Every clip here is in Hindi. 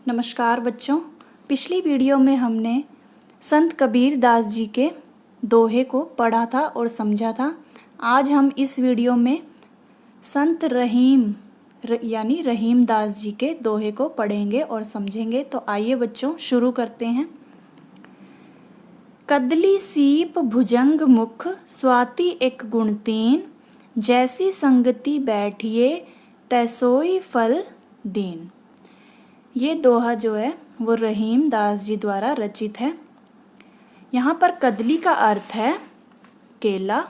नमस्कार बच्चों। पिछली वीडियो में हमने संत कबीर दास जी के दोहे को पढ़ा था और समझा था। आज हम इस वीडियो में संत यानी रहीम दास जी के दोहे को पढ़ेंगे और समझेंगे। तो आइए बच्चों शुरू करते हैं। कदली सीप भुजंग मुख स्वाति एक गुण तीन, जैसी संगति बैठिए तैसोई फल दीन। ये दोहा जो है वो रहीम दास जी द्वारा रचित है। यहाँ पर कदली का अर्थ है केला,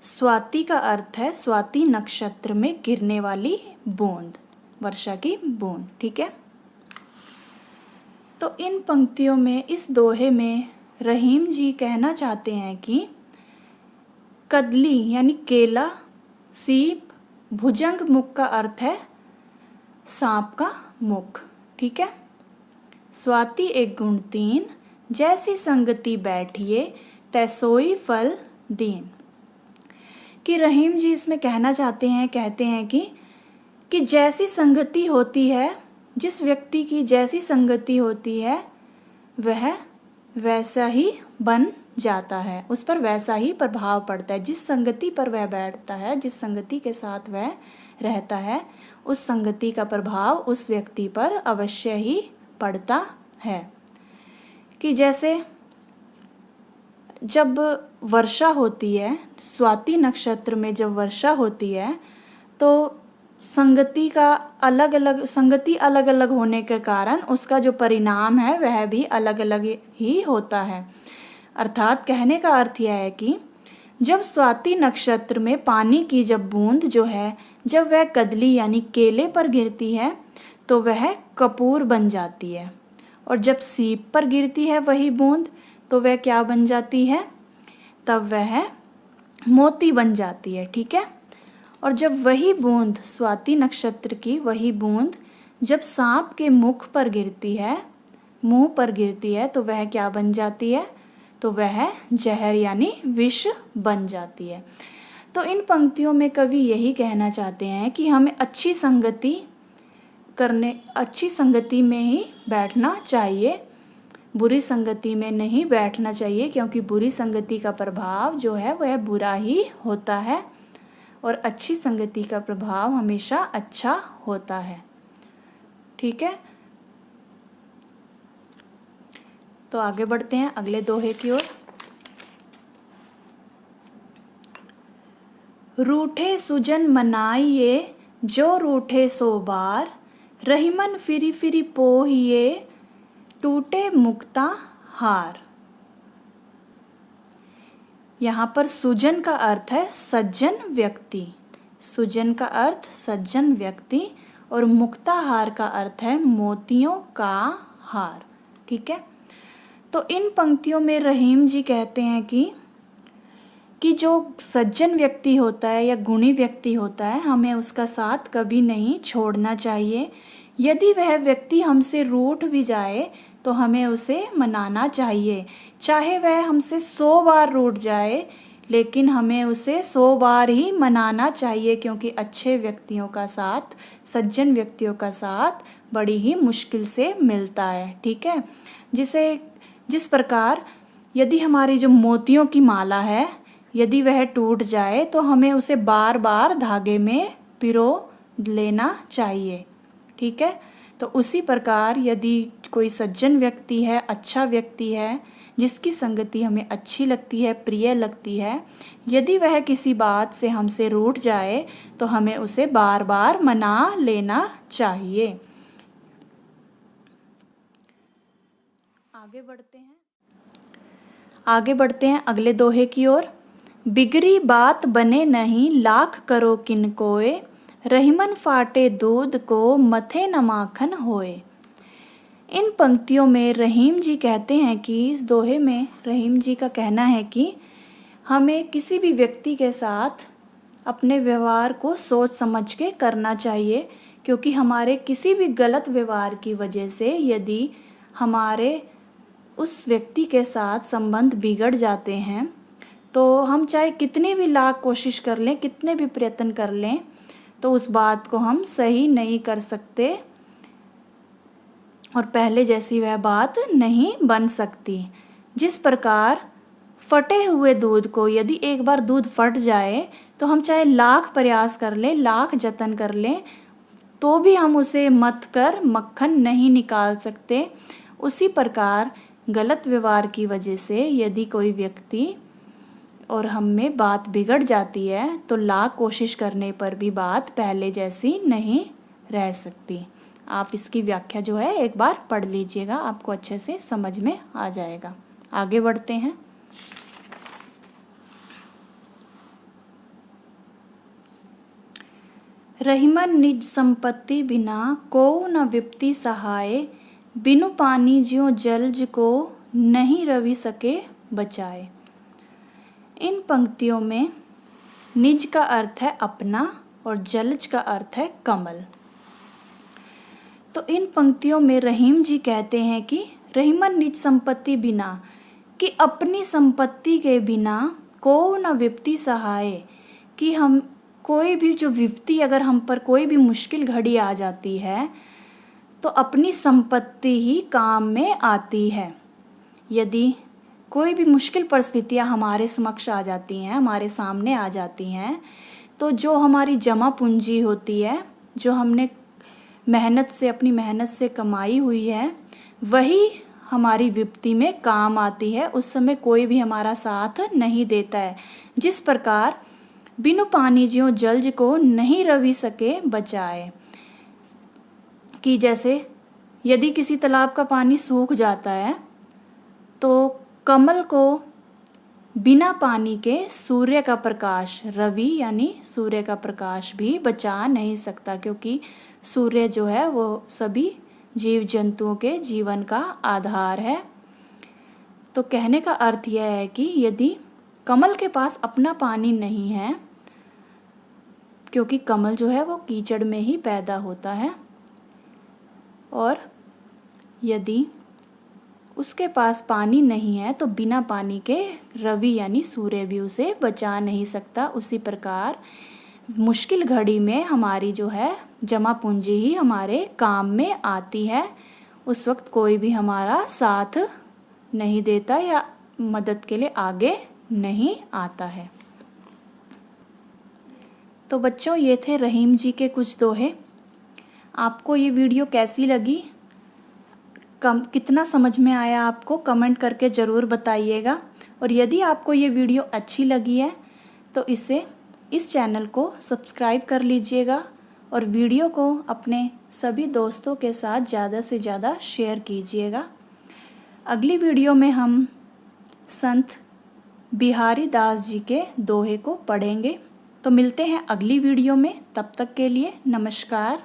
स्वाति का अर्थ है स्वाति नक्षत्र में गिरने वाली बूंद, वर्षा की बूंद। ठीक है, तो इन पंक्तियों में, इस दोहे में रहीम जी कहना चाहते हैं कि कदली यानी केला, सीप, भुजंग मुख का अर्थ है सांप का मुख। ठीक है, स्वाति एक गुण तीन, जैसी संगति बैठिए तैसोई फल दीन। कि रहीम जी इसमें कहना चाहते हैं, कहते हैं कि जैसी संगति होती है, जिस व्यक्ति की जैसी संगति होती है वह वैसा ही बन जाता है, उस पर वैसा ही प्रभाव पड़ता है। जिस संगति पर वह बैठता है, जिस संगति के साथ वह रहता है, उस संगति का प्रभाव उस व्यक्ति पर अवश्य ही पड़ता है। कि जैसे जब वर्षा होती है, स्वाति नक्षत्र में जब वर्षा होती है, तो संगति अलग अलग होने के कारण उसका जो परिणाम है वह भी अलग अलग ही होता है। अर्थात कहने का अर्थ यह है कि जब स्वाति नक्षत्र में पानी की जब बूंद जो है, जब वह कदली यानी केले पर गिरती है तो वह कपूर बन जाती है, और जब सीप पर गिरती है वही बूंद तो वह क्या बन जाती है, तब वह मोती बन जाती है। ठीक है, और जब वही बूंद, स्वाति नक्षत्र की वही बूंद जब सांप के मुख पर गिरती है, मुंह पर गिरती है, तो वह क्या बन जाती है, तो वह जहर यानी विष बन जाती है। तो इन पंक्तियों में कवि यही कहना चाहते हैं कि हमें अच्छी संगति में ही बैठना चाहिए, बुरी संगति में नहीं बैठना चाहिए, क्योंकि बुरी संगति का प्रभाव जो है वह बुरा ही होता है और अच्छी संगति का प्रभाव हमेशा अच्छा होता है। ठीक है, तो आगे बढ़ते हैं अगले दोहे की ओर। रूठे सुजन मनाइए जो रूठे सो बार, रहीमन फिरी फिरी पोहिए टूटे मुक्ता हार। यहाँ पर सुजन का अर्थ है सज्जन व्यक्ति, सुजन का अर्थ सज्जन व्यक्ति, और मुक्ताहार का अर्थ है मोतियों का हार। ठीक है, तो इन पंक्तियों में रहीम जी कहते हैं कि जो सज्जन व्यक्ति होता है या गुणी व्यक्ति होता है, हमें उसका साथ कभी नहीं छोड़ना चाहिए। यदि वह व्यक्ति हमसे रूठ भी जाए तो हमें उसे मनाना चाहिए, चाहे वह हमसे 100 बार रूठ जाए, लेकिन हमें उसे 100 बार ही मनाना चाहिए, क्योंकि अच्छे व्यक्तियों का साथ, सज्जन व्यक्तियों का साथ बड़ी ही मुश्किल से मिलता है। ठीक है, जिस प्रकार यदि हमारी जो मोतियों की माला है, यदि वह टूट जाए तो हमें उसे बार बार धागे में पिरो लेना चाहिए। ठीक है, तो उसी प्रकार यदि कोई सज्जन व्यक्ति है, अच्छा व्यक्ति है, जिसकी संगति हमें अच्छी लगती है, प्रिय लगती है, यदि वह किसी बात से हमसे रूठ जाए तो हमें उसे बार बार मना लेना चाहिए। आगे बढ़ते हैं अगले दोहे की ओर। बिगड़ी बात बने नहीं लाख करो किन कोय, रहीमन फाटे दूध को मथे न माखन होए। इन पंक्तियों में रहीम जी कहते हैं कि इस दोहे में रहीम जी का कहना है कि हमें किसी भी व्यक्ति के साथ अपने व्यवहार को सोच समझ के करना चाहिए, क्योंकि हमारे किसी भी गलत व्यवहार की वजह से यदि हमारे उस व्यक्ति के साथ संबंध बिगड़ जाते हैं तो हम चाहे कितनी भी लाख कोशिश कर लें, कितने भी प्रयत्न कर लें, तो उस बात को हम सही नहीं कर सकते। और पहले जैसी वह बात नहीं बन सकती। जिस प्रकार फटे हुए दूध को, यदि एक बार दूध फट जाए तो हम चाहे लाख प्रयास कर लें, लाख जतन कर लें, तो भी हम उसे मथ कर मक्खन नहीं निकाल सकते। उसी प्रकार गलत व्यवहार की वजह से यदि कोई व्यक्ति और हम में बात बिगड़ जाती है तो लाख कोशिश करने पर भी बात पहले जैसी नहीं रह सकती। आप इसकी व्याख्या जो है एक बार पढ़ लीजिएगा, आपको अच्छे से समझ में आ जाएगा। आगे बढ़ते हैं। रहीमन निज संपत्ति बिना को न विपत्ति सहाय, बिनु पानी ज्यों जलज को नहीं रवि सके बचाए। इन पंक्तियों में निज का अर्थ है अपना और जलज का अर्थ है कमल। तो इन पंक्तियों में रहीम जी कहते हैं कि रहीमन निज संपत्ति बिना, कि अपनी संपत्ति के बिना को न विपत्ति सहाय, कि हम कोई भी जो विपत्ति, अगर हम पर कोई भी मुश्किल घड़ी आ जाती है तो अपनी संपत्ति ही काम में आती है। यदि कोई भी मुश्किल परिस्थितियां हमारे समक्ष आ जाती हैं, हमारे सामने आ जाती हैं, तो जो हमारी जमा पूंजी होती है, जो हमने मेहनत से, अपनी मेहनत से कमाई हुई है, वही हमारी विपत्ति में काम आती है। उस समय कोई भी हमारा साथ नहीं देता है। जिस प्रकार बिनु पानी ज्यों जलज को नहीं रवि सके बचाए, कि जैसे यदि किसी तालाब का पानी सूख जाता है तो कमल को बिना पानी के सूर्य का प्रकाश, रवि यानी सूर्य का प्रकाश भी बचा नहीं सकता, क्योंकि सूर्य जो है वो सभी जीव जंतुओं के जीवन का आधार है। तो कहने का अर्थ यह है कि यदि कमल के पास अपना पानी नहीं है, क्योंकि कमल जो है वो कीचड़ में ही पैदा होता है, और यदि उसके पास पानी नहीं है तो बिना पानी के रवि यानी सूर्य भी उसे बचा नहीं सकता। उसी प्रकार मुश्किल घड़ी में हमारी जो है जमा पूंजी ही हमारे काम में आती है। उस वक्त कोई भी हमारा साथ नहीं देता या मदद के लिए आगे नहीं आता है। तो बच्चों, ये थे रहीम जी के कुछ दोहे। आपको ये वीडियो कैसी लगी, कितना समझ में आया आपको, कमेंट करके ज़रूर बताइएगा। और यदि आपको ये वीडियो अच्छी लगी है तो इस चैनल को सब्सक्राइब कर लीजिएगा और वीडियो को अपने सभी दोस्तों के साथ ज़्यादा से ज़्यादा शेयर कीजिएगा। अगली वीडियो में हम संत बिहारी दास जी के दोहे को पढ़ेंगे। तो मिलते हैं अगली वीडियो में, तब तक के लिए नमस्कार।